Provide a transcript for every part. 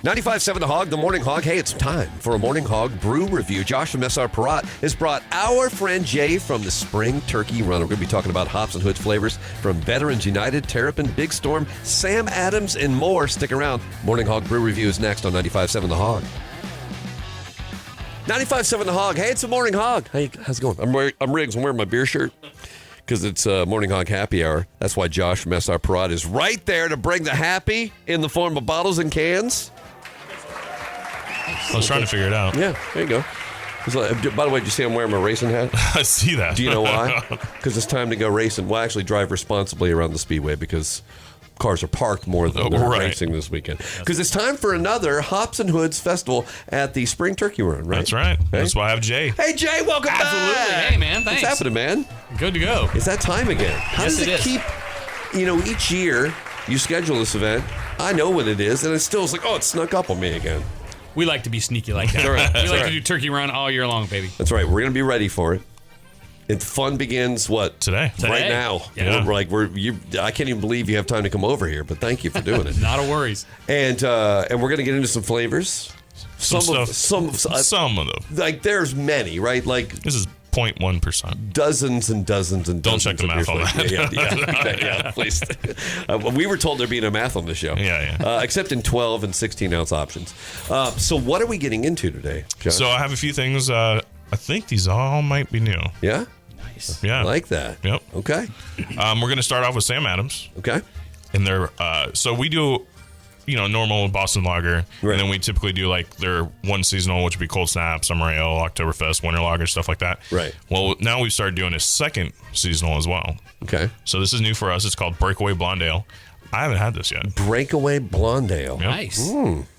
95.7 The Hog, the Morning Hog. Hey, it's time for a Morning Hog Brew review. Josh from SR Parat has brought our friend Jay from the Spring Turkey Run. We're going to be talking about hops and hoods flavors from Veterans United, Terrapin, Big Storm, Sam Adams, and more. Stick around. Morning Hog Brew review is next on 95.7 The Hog. 95.7 The Hog. Hey, it's a Morning Hog. Hey, how's it going? I'm Riggs. I'm wearing my beer shirt because it's Morning Hog Happy Hour. That's why Josh from SR Parat is right there to bring the happy in the form of bottles and cans. I was trying to figure it out. Yeah, there you go. By the way, did you see I'm wearing my racing hat? I see that. Do you know why? Because it's time to go racing. Well, actually drive responsibly around the speedway because cars are parked more than they're racing this weekend. Because it's time for another Hops and Hoods Festival at the Spring Turkey Run, right? That's right. Okay. That's why I have Jay. Hey, Jay, welcome Absolutely. back. Hey, man, thanks. What's happening, man? Good to go. It's that time again. How Yes, does it it is. keep, each year you schedule this event, I know what it is, and it still is like, oh, it snuck up on me again. We like to be sneaky like that. right. We like right. to do turkey run all year long, baby. That's right. We're going to be ready for it. And fun begins what? Today. Right now. Yeah. I can't even believe you have time to come over here, but thank you for doing it. Not a worries. And we're going to get into some flavors. Some of them. Like there's many, right? Like This is 0.1%. dozens and dozens and Don't dozens check the of math beer on flavors. that. Yeah, please. We were told there'd be no math on the show. Yeah. Except in 12 and 16 ounce options. So what are we getting into today, Josh? So I have a few things. I think these all might be new. Yeah? Nice. Yeah. I like that. Yep. Okay. We're going to start off with Sam Adams. Okay. And they're, so we do, normal Boston Lager. Right. And then we typically do like their one seasonal, which would be Cold Snap, Summer Ale, Oktoberfest, Winter Lager, stuff like that. Right. Well, now we've started doing a second seasonal as well. Okay. So this is new for us. It's called Breakaway Blonde Ale. I haven't had this yet. Breakaway Blonde Ale. Yep. Nice.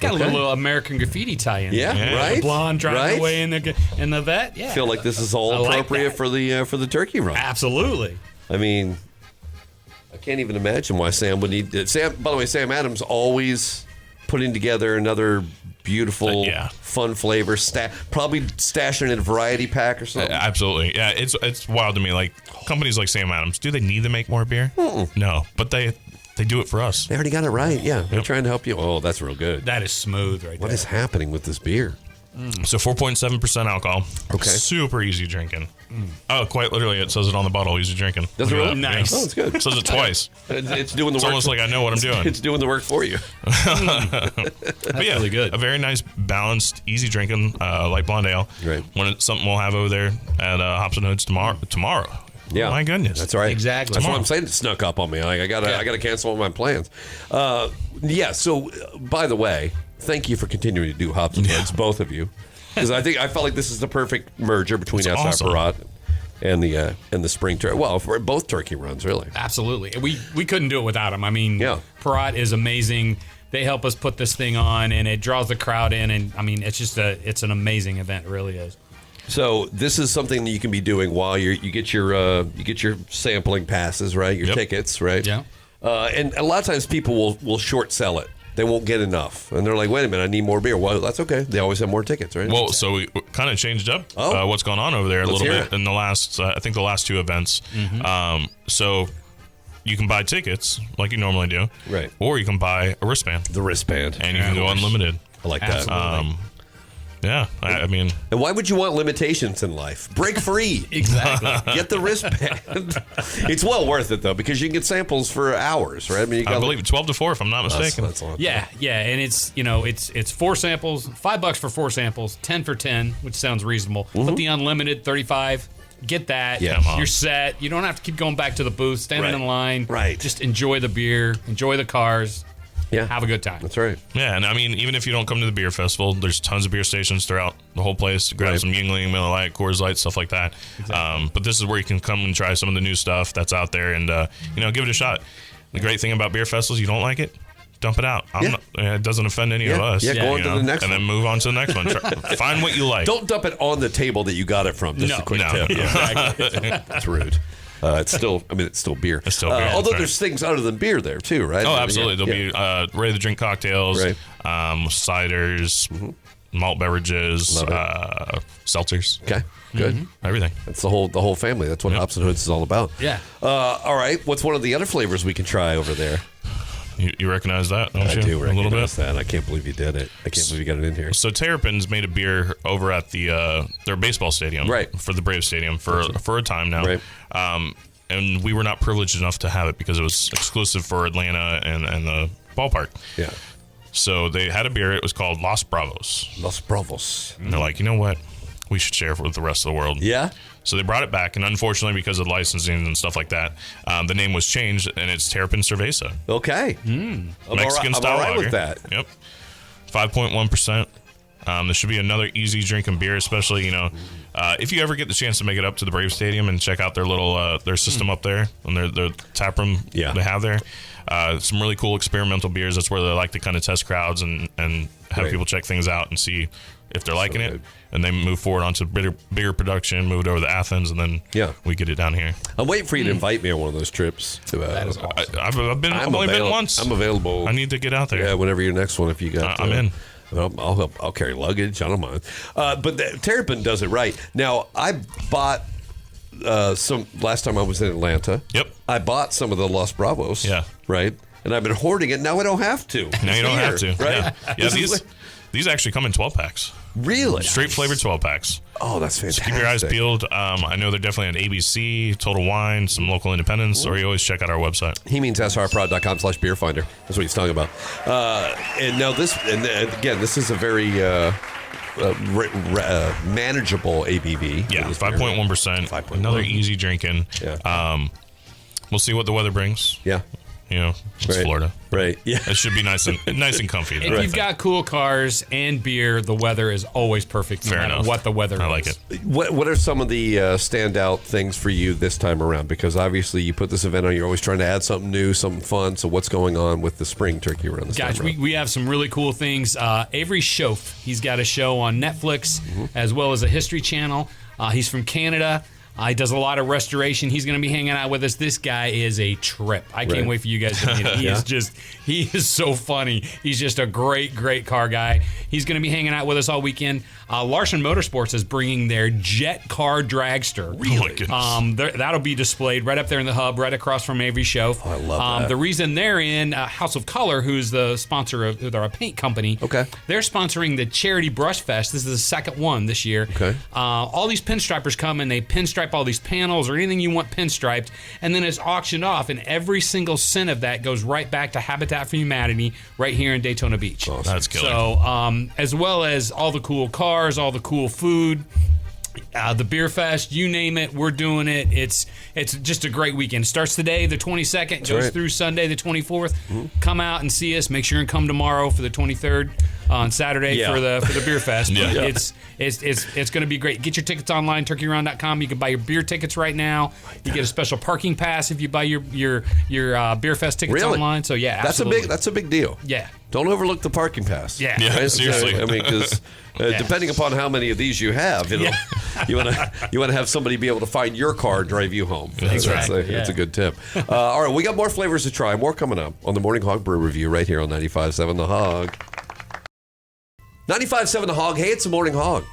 Got a little American Graffiti tie-in. Yeah, Yeah. right. Blonde driving right? away in the vet. Yeah. I feel like this is all I like appropriate that. for the turkey run. Absolutely. I mean, I can't even imagine why Sam would need Sam. By the way, Sam Adams always putting together another beautiful, fun flavor. Probably stashing in a variety pack or something. Absolutely. Yeah, it's wild to me. Like companies like Sam Adams, do they need to make more beer? No, but they do it for us. They already got it right. Yeah, they're trying to help you. Oh, that's real good. That is smooth right What there. is happening with this beer? So 4.7% alcohol. Okay. Super easy drinking. Oh, quite literally, it says it on the bottle. Easy drinking. Does it Look at really? that. Nice. Yeah. Oh, it's good. It says it twice. It's doing the It's work. almost like I know what I'm doing. It's doing the work for you. But yeah, really good. A very nice, balanced, easy drinking, like blonde ale. Right. Something we'll have over there at Hops and Hoods tomorrow. Yeah, Oh, my goodness. That's right. Exactly. That's what I'm saying. It snuck up on me. Like I gotta cancel all my plans. So by the way, thank you for continuing to do Hops and Hoods, both of you, because I felt like this is the perfect merger between It's SR awesome. Parat and the spring turkey. Well, for both turkey runs, really. Absolutely. We couldn't do it without them. I mean, Yeah. Parat is amazing. They help us put this thing on, and it draws the crowd in. And I mean, it's an amazing event. It really is. So this is something that you can be doing while you get your sampling passes, right? Your tickets, right? Yeah. And a lot of times people will short sell it. They won't get enough, and they're like, "Wait a minute, I need more beer." Well, that's okay. They always have more tickets, right? Well, so we kind of changed up what's going on over there a Let's little hear bit it. in the last, I think the last two events. So you can buy tickets like you normally do, Right. Or you can buy a wristband, The wristband, and you can go unlimited. I like that. Absolutely. Yeah, I mean, And why would you want limitations in life? Break free. Exactly. Get the wristband. It's well worth it though, because you can get samples for hours, right? I mean, I believe 12 to 4, if I'm not mistaken. That's a lot. Yeah, and it's 4 samples, $5 for 4 samples, 10 for 10, which sounds reasonable. But the unlimited 35, get that. Yeah, Mom. You're set. You don't have to keep going back to the booth, standing Right. in line. Right. Just enjoy the beer, enjoy the cars. Yeah. Have a good time. That's right. Yeah, and I mean, even if you don't come to the beer festival, there's tons of beer stations throughout the whole place. Grab Right. some Yuengling, Miller Lite, Coors Light, stuff like that. But this is where you can come and try some of the new stuff that's out there and, give it a shot. The great thing about beer festivals, you don't like it, dump it out. It doesn't offend any of us. Yeah, go on to the next and one. then move on to the next one. Find what you like. Don't dump it on the table that you got it from. Just a quick tip. That's rude. It's still beer. It's still beer, that's although right. there's things other than beer there too, right? Oh, absolutely. There'll be ready-to-drink cocktails, Right. Ciders, malt beverages, seltzers. Okay, good. Everything. That's the whole family. That's what Hops and Hoods is all about. Yeah. All right. What's one of the other flavors we can try over there? You recognize that, don't I you? do a little bit. recognize that. I can't believe you did it. I can't believe you got it in here. So Terrapins made a beer over at their baseball stadium, Right. for the Braves Stadium for a time now. Right. And we were not privileged enough to have it because it was exclusive for Atlanta and the ballpark. Yeah. So they had a beer. It was called Los Bravos. Los Bravos. And they're like, you know what? We should share it with the rest of the world. Yeah. So they brought it back, and unfortunately, because of licensing and stuff like that, the name was changed, and it's Terrapin Cerveza. Okay. Mexican style I'm all right lager. with that. Yep. 5.1%. This should be another easy drinking beer, especially, if you ever get the chance to make it up to the Brave Stadium and check out their little their system up there and their tap room they have there. Some really cool experimental beers. That's where they like to kind of test crowds and have people check things out and see if they're liking it. And they move forward onto bigger production, moved over to Athens, and then we get it down here. I'm waiting for you to invite me on one of those trips. That is awesome. I've only been once. I'm available. I need to get out there. Yeah, whenever your next one, if you got. I'm in. I'll help. I'll carry luggage. I don't mind. But Terrapin does it right. Now, I bought some last time I was in Atlanta. Yep. I bought some of the Los Bravos. Yeah. Right. And I've been hoarding it. Now I don't have to. Now you don't have to. Right. Yeah. These actually come in 12 packs. Really? Straight flavored 12 packs. Oh, that's fantastic. Keep your eyes peeled. I know they're definitely on ABC, Total Wine, some local independents, or you always check out our website. He means srprod.com/beer finder. That's what he's talking about. And now again, this is a very manageable ABV. Yeah, 5.1%. 5.1. Another easy drinking. Yeah. We'll see what the weather brings. Yeah. It's Florida. Right. Yeah. It should be nice and comfy. If you've got cool cars and beer, the weather is always perfect. Fair enough. What the weather I like is. it. What are some of the standout things for you this time around? Because obviously you put this event on, you're always trying to add something new, something fun. So what's going on with the spring turkey run this Guys, time around? we have some really cool things. Avery Schoaf, he's got a show on Netflix as well as a History Channel. He's from Canada. He does a lot of restoration. He's going to be hanging out with us. This guy is a trip. I can't wait for you guys to meet him. He is so funny. He's just a great, great car guy. He's going to be hanging out with us all weekend. Larson Motorsports is bringing their jet car dragster. Really? Oh my goodness. That'll be displayed right up there in the hub, right across from Avery Schoaf. Oh, I love that. The reason they're in House of Color, who's the sponsor of they're a paint company. Okay. They're sponsoring the Charity Brush Fest. This is the second one this year. Okay. All these pinstripers come and they pinstripe all these panels or anything you want pinstriped, and then it's auctioned off, and every single cent of that goes right back to Habitat for Humanity right here in Daytona Beach. Awesome. That's killer. So, as well as all the cool cars, all the cool food, the beer fest, you name it, we're doing it. It's just a great weekend. Starts today, the 22nd, goes through Sunday, the 24th. Come out and see us. Make sure and come tomorrow for the 23rd on Saturday for the beer fest. But it's going to be great. Get your tickets online, turkeyrun.com. You can buy your beer tickets right now. You get a special parking pass if you buy your beer fest tickets online. So that's a big deal. Yeah. Don't overlook the parking pass. Yeah, seriously. I mean, because depending upon how many of these you have, you want to have somebody be able to find your car and drive you home. That's right. That's a good tip. All right, we got more flavors to try. More coming up on the Morning Hog Brew Review right here on 95.7 The Hog. 95.7 The Hog. Hey, it's the Morning Hog.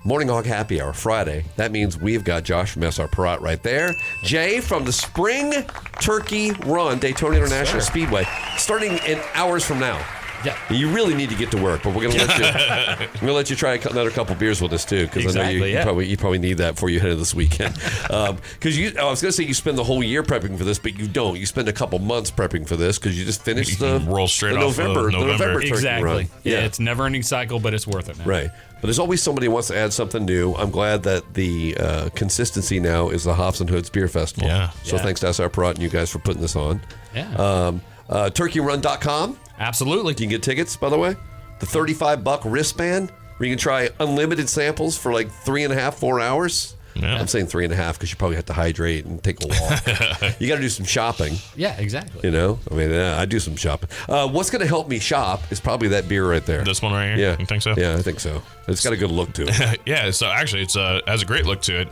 Morning Hog Happy Hour Friday. That means we've got Josh from SR Perrott right there. Jay from the Spring Turkey Run, Daytona International Speedway, starting in hours from now. Yeah. You really need to get to work, but we're gonna let you try another couple beers with us too, because I know you probably need that before you head into this weekend. Because I was gonna say you spend the whole year prepping for this, but you don't. You spend a couple months prepping for this because you just finished the November Turkey Run. Yeah, it's a never-ending cycle, but it's worth it, man. Right. But there's always somebody who wants to add something new. I'm glad that the consistency now is the Hops and Hoods Beer Festival. Yeah. So thanks to SR Perrott and you guys for putting this on. Yeah. Turkeyrun.com. Absolutely. You can get tickets, by the way. The $35 wristband where you can try unlimited samples for like 3.5, 4 hours. Yeah. I'm saying 3.5 because you probably have to hydrate and take a walk. You got to do some shopping. Yeah, exactly. You know, I mean, I do some shopping. What's going to help me shop is probably that beer right there. This one right here? Yeah. You think so? Yeah, I think so. It's got a good look to it. Yeah, so actually it has a great look to it.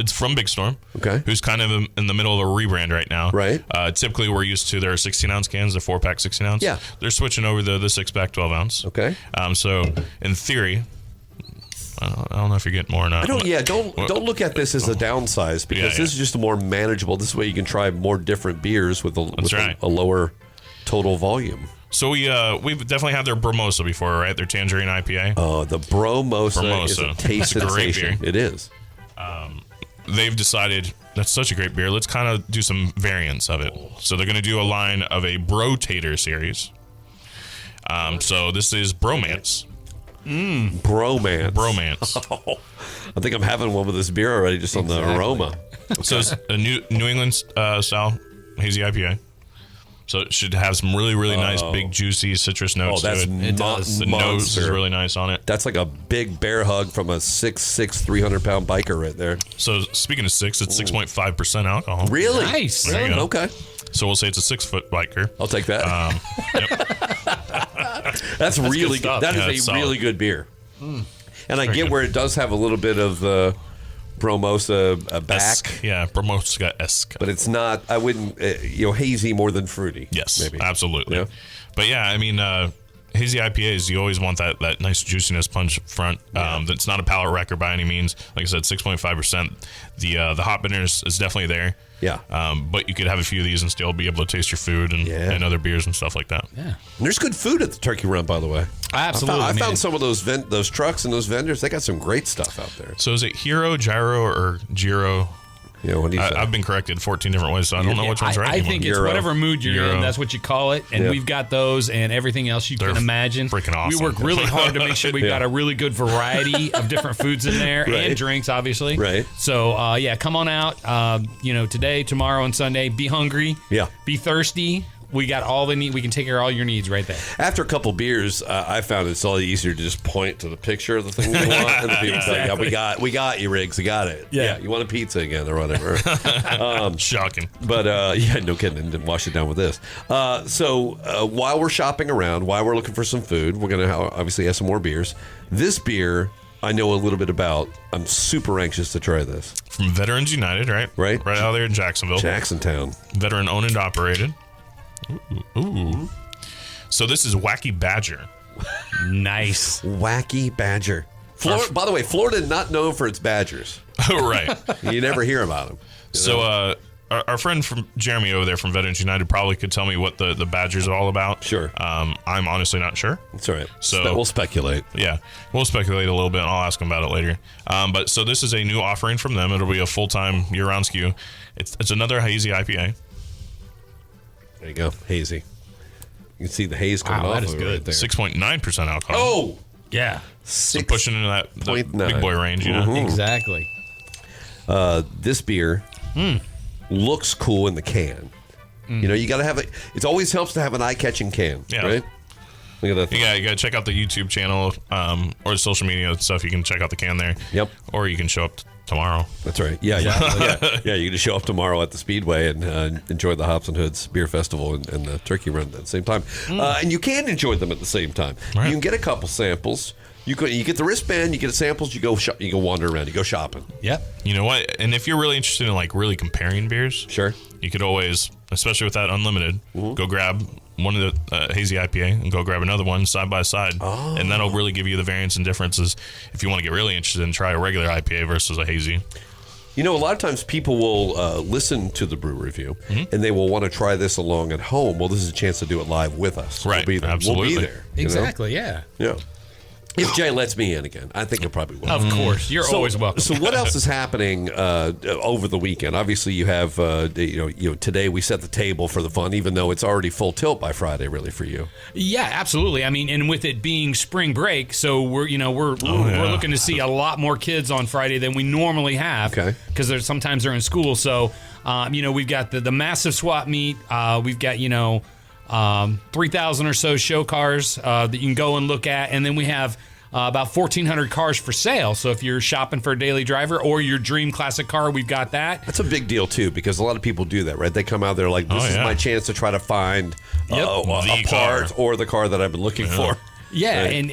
It's from Big Storm, who's kind of in the middle of a rebrand right now. Right. Typically, we're used to their 16-ounce cans, the 4-pack 16-ounce. Yeah. They're switching over to the 6-pack 12-ounce. Okay. So, in theory, I don't know if you're getting more or not. Don't look at this as a downsize because this is just a more manageable. This way you can try more different beers with a lower total volume? So we've definitely had their Bromosa before, right? Their tangerine IPA. Oh, the Bromosa is a taste It's a great sensation. beer. It is. They've decided that's such a great beer. Let's kind of do some variants of it. So they're going to do a line of a Brotater series. So this is Bromance. Bromance. I think I'm having one with this beer already, just on the aroma. So it's a New England style hazy IPA. So it should have some really, really nice, big, juicy citrus notes that's to it. The nose is really nice on it. That's like a big bear hug from a 6'6", 300-pound biker right there. So speaking of six, it's 6.5% alcohol. Really? Nice. There you go. Okay. So we'll say it's a 6-foot biker. I'll take that. Yep. That's really good stuff. good. That Yeah, is it's a really solid. good beer. And I get good. where it does have a little bit of the Bromosa back, Esque. Yeah, Bromosa-esque. but it's not. I wouldn't, hazy more than fruity. Yes, maybe. absolutely. Yeah. But yeah, I mean, hazy IPAs, you always want that nice juiciness punch front. That's not a palate wrecker by any means. Like I said, 6.5%. The hop bitterness is definitely there. Yeah. But you could have a few of these and still be able to taste your food and other beers and stuff like that. Yeah. And there's good food at the Turkey Run, by the way. Absolutely. I man. found some of those trucks and those vendors. They got some great stuff out there. So is it Hero, Gyro, or Giro? What do you say? I've been corrected 14 different ways, so I don't know which one's right I anymore. think it's Euro. whatever mood you're Euro. in, that's what you call it. And Yeah. we've got those and everything else you They're can imagine. freaking awesome. We work really hard to make sure we've got a really good variety of different foods in there Right. and drinks, obviously. Right. So, come on out. Today, tomorrow, and Sunday. Be hungry. Yeah. Be thirsty. We got all the need. We can take care of all your needs right there. After a couple beers, I found it's all easier to just point to the picture of the thing you want, and the people say, "Yeah, we got you, Riggs. We got it. Yeah. You want a pizza again or whatever." Shocking. But no kidding. Didn't wash it down with this. So while we're shopping around, while we're looking for some food, we're gonna obviously have some more beers. This beer I know a little bit about. I'm super anxious to try this. From Veterans United, right? Right. Right out there in Jacksonville. Jacksontown. Veteran owned and operated. Ooh. So this is Wacky Badger. Nice. Wacky Badger. By the way, Florida not known for its badgers. Right. You never hear about them. So our friend from Jeremy over there from Veterans United probably could tell me what the Badgers are all about. Sure. I'm honestly not sure. It's all right. So- We'll speculate. Yeah, we'll speculate a little bit. And I'll ask him about it later. But so this is a new offering from them. It'll be a full-time year-round SKU. It's another hazy IPA. There you go. Hazy. You can see the haze coming Wow, off that is of it good. right there. 6.9% alcohol. Oh! Yeah. So pushing into that the 6.9. big boy range, you know. Mm-hmm. Exactly. This beer looks cool in the can. You got to have it. It always helps to have an eye-catching can, Yeah. right? Look at that. You gotta check out the YouTube channel or the social media stuff. You can check out the can there. Yep. Or you can show up tomorrow. That's right. Yeah. You can just show up tomorrow at the Speedway and enjoy the Hops and Hoods Beer Festival and the Turkey Run at the same time. And you can enjoy them at the same time. Right. You can get a couple samples. You get the wristband. You get the samples. You go wander around. You go shopping. Yep. You know what? And if you're really interested in like really comparing beers, Sure. you could always, especially with that unlimited, go grab one of the hazy IPA and go grab another one side by side, and that'll really give you the variance and differences. If you want to get really interested in try a regular IPA versus a hazy. A lot of times people will listen to the brew review and they will want to try this along at home. Well, this is a chance to do it live with us. Right. We'll be there. Absolutely. We'll be there. Exactly. Yeah. Yeah. If Jay lets me in again, I think he'll probably will. Of course. You're always welcome. So what else is happening over the weekend? Obviously, you have today we set the table for the fun, even though it's already full tilt by Friday, really for you. Yeah, absolutely. I mean, and with it being spring break, so we're looking to see a lot more kids on Friday than we normally have. Okay. Because sometimes they're in school. So, we've got the massive swap meet. We've got 3,000 or so show cars that you can go and look at, and then we have about 1,400 cars for sale. So if you're shopping for a daily driver or your dream classic car, we've got that. That's a big deal too, because a lot of people do that, right? They come out there like, this is my chance to try to find a part or the car that I've been looking for. Yeah, Right. and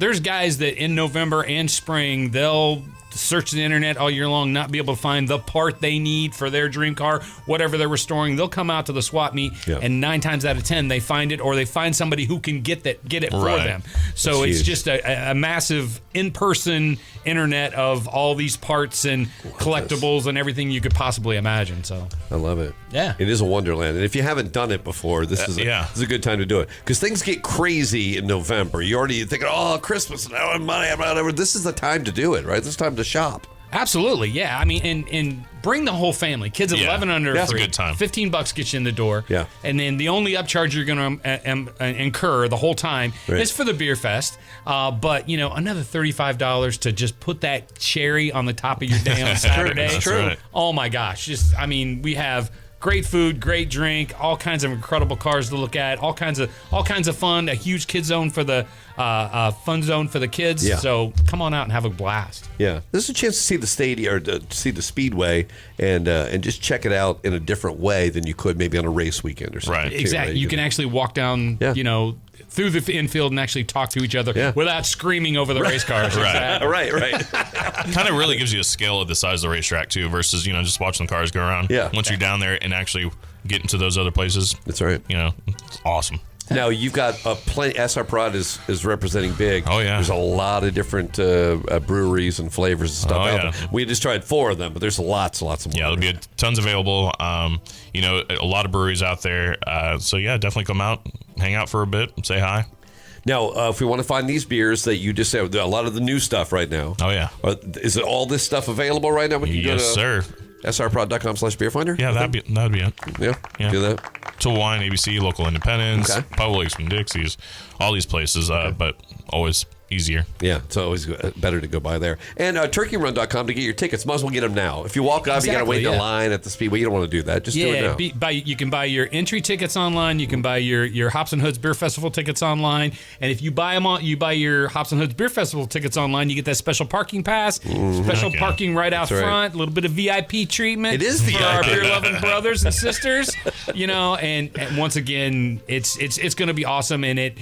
there's guys that in November and spring they'll search the internet all year long, not be able to find the part they need for their dream car, whatever they're restoring. They'll come out to the swap meet, and 9 times out of 10 they find it, or they find somebody who can get it for them. So That's it's huge. just a massive in-person internet of all these parts and collectibles and everything you could possibly imagine. So I love it. Yeah. It is a wonderland. And if you haven't done it before, this is a good time to do it. Because things get crazy in November. You're already thinking, oh, Christmas, and I don't have money, whatever. This is the time to do it, right? This is time to shop. absolutely, yeah. I mean, and bring the whole family. Kids at 11 under. That's free. a good time. $15 gets you in the door. Yeah. And then the only upcharge you're going to incur the whole time is for the beer fest. But another $35 to just put that cherry on the top of your day on Saturday. That's right. Oh my gosh! We have great food, great drink, all kinds of incredible cars to look at, all kinds of fun. A huge kid zone for the fun zone for the kids. Yeah. So come on out and have a blast. Yeah, this is a chance to see the stadium or to see the speedway and just check it out in a different way than you could maybe on a race weekend or something. Right. too, Exactly. You can actually walk down, through the infield and actually talk to each other without screaming over the race cars. Right. right. Kind of really gives you a scale of the size of the racetrack too, versus just watching the cars go around. Yeah. Once you're down there and actually get into those other places, That's right. It's awesome. Now you've got plenty. SR Prod is representing big. Oh, yeah. There's a lot of different breweries and flavors and stuff out there. We just tried 4 of them, but there's lots of more. Yeah, there'll be tons available. A lot of breweries out there. So yeah, definitely come out, hang out for a bit, say hi. Now, if we want to find these beers that you just said, a lot of the new stuff right now. Oh yeah. Is it all this stuff available right now? We can Yes, sir. srprod.com/beerfinder. Yeah, that'd be it. Yeah. Do that. Total Wine, ABC, Local Independence, Okay. Publix, and Dixie's, all these places, but always easier. Yeah, it's always better to go by there. And turkeyrun.com to get your tickets. Might as well get them now. If you walk up, you got to wait in a line at the Speedway. You don't want to do that. Just do it now. You can buy your entry tickets online. You can buy your Hops and Hoods Beer Festival tickets online. And if you buy your Hops and Hoods Beer Festival tickets online, you get that special parking pass, special parking right out front, a little bit of VIP treatment. It is for VIP. our beer-loving brothers and sisters. And once again, it's going to be awesome. And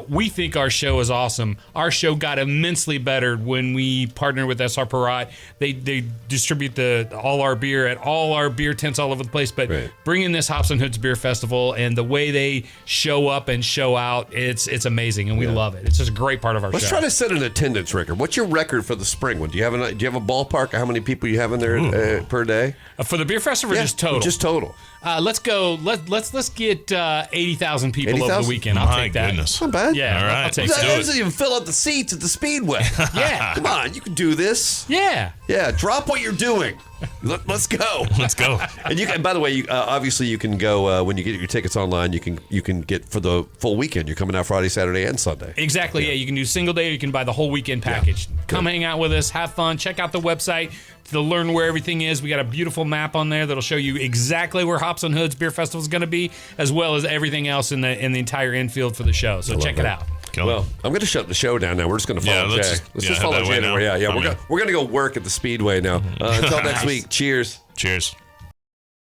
we think our show is awesome. Our show got immensely better when we partner with SR Parat. They distribute all our beer at all our beer tents all over the place. But bringing this Hops and Hoods Beer Festival and the way they show up and show out, it's amazing, and we love it. It's just a great part of our show. Let's try to set an attendance record. What's your record for the spring one? Do you have a ballpark of how many people you have in there per day? For the beer festival, or just total? Just total. Let's go. Let's get 80,000 people 80,000? over the weekend. I'll My take that. goodness. Not bad. Yeah, All right, I'll take let's that. do it. Doesn't even fill up the seats at the Speedway. Yeah. Come on, you can do this. Yeah. Yeah, drop what you're doing. Let's go. Let's go. And you can. By the way, obviously you can go when you get your tickets online. You can get for the full weekend. You're coming out Friday, Saturday, and Sunday. Exactly. Yeah. You can do single day, or you can buy the whole weekend package. Come hang out with us, have fun, check out the website to learn where everything is. We got a beautiful map on there that'll show you exactly where Hops and Hoods Beer Festival is going to be, as well as everything else in the entire infield for the show. So check it out. Well, I'm going to shut the show down now. We're just going to follow Jay. Let's just follow Jay anyway. Yeah. We're going to go work at the Speedway now. Until next week. Cheers. Cheers.